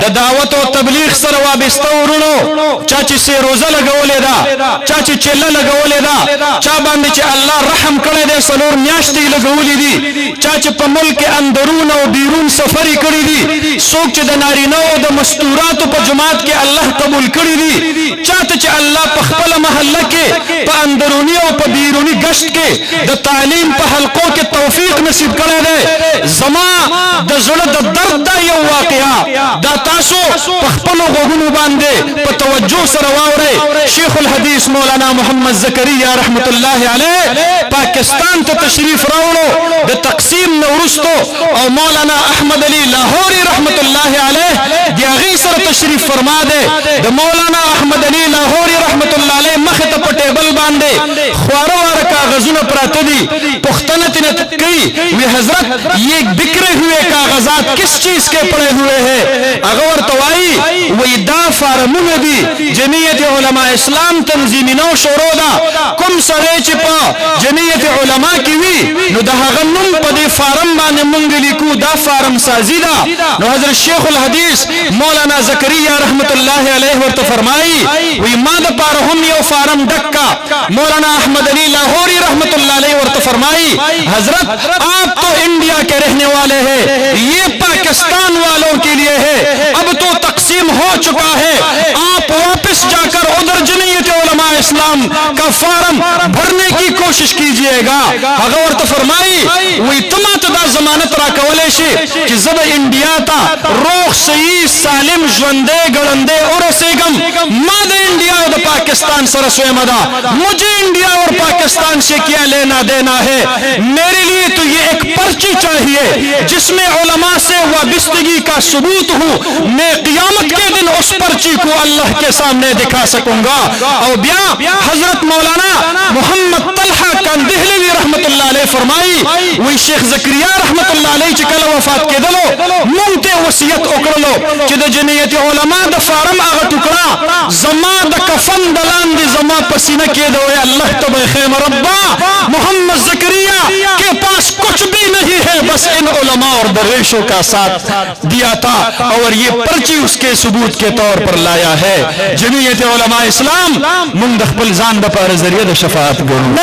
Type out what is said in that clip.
د دعوت او تبلیغ سره وابسته ورونو چا چې سي روزه لګولې ده چا چې چله لګولې ده چا باندې چې الله رحم کړی دی څلور میاشتې لګولې دي چا چې په ملک اندرون او بیرون سفر کړی دي څوک چې د نارینه او د مستوراتو په جماعت کې الله قبول کړی دي چاته چې الله په خپل محله کې په اندرونی او په بیرونی گشت کې د تعلیم په حلقو کې توفیق نصیب کړی دی زما د زړه د درد دا یو واقعا دا تاسو په خپل غوږونو باندې په توجه سره واورئ شیخ الحدیث مولانا محمد زکریا رحمت الله علیه پاکستان ته تشریف راوړو د تقسیم نورستو او مولانا احمد علی لاہوری رحمت الله علیه دی هغه سره تشریف فرما ده د مولانا احمد علی لاہوری رحمت الله علیه مخ ته په ټیبل باندې خواره واره کاغذونه پراته دي پختنه تنه کوي وی حضرت یہ بکھرے ہوئے کاغذات کس چیز کے پڑے ہوئے ہیں اگر توائی وی دا فارمون دی جمعیت علماء اسلام تنظیمی نو شروع دا کم سرے چپا جمعیت علماء کی وی نو دا غنم پا دی فارم بانے منگلی کو دا فارم سازی دا نو حضرت شیخ الحدیث مولانا زکریا رحمت اللہ علیہ ورط فرمائی وی ما دا پارہم یو فارم ڈکا مولانا احمد علی لاہوری رحمت اللہ علیہ ورط فرمائی حضرت آپ تو انڈیا کے رہنے والے ہیں یہ پاکستان والوں کے لیے ہے اب تو تقسیم ہو چکا ہے آپ واپس جا کر ادھر جمعیت علماء اسلام کا فارم بھرنے کی کوشش کیجئے گا اگر تو فرمائی وی تما تدا ضمانت را کولے شی کہ زب انڈیا تا روح صحیح سالم ژوندے گڑندے اور سیگم ماد انڈیا اور پاکستان سرسوے مدا مجھے انڈیا اور پاکستان سے کیا لینا دینا ہے میرے لیے تو یہ ایک پرچی چاہیے جس میں علماء سے وابستگی کا ثبوت ہو میں قیامت کے دن اس پرچی کو اللہ کے سامنے دکھا سکوں گا اور بیا حضرت مولانا محمد طلحہ کندہلوی رحمت اللہ علیہ فرمائی وہی شیخ زکریا رحمت اللہ علیہ چکل وفات کے دلو مونتے وصیت اکرلو چید جمعیت علماء دا فارم آغا ٹکڑا زما دا کفن دلان دی زما پسینہ کے دوئے اللہ تب خیم ربا محمد زکریا کے پاس کچھ بھی نہیں ہے بس ان علماء اور درویشوں کا ساتھ دیا تھا اور یہ پرچی اس کے ثبوت کے طور پر لایا ہے جمعیت علماء اسلام منگ دخبل زان بپار ذریعہ شفاعت گونو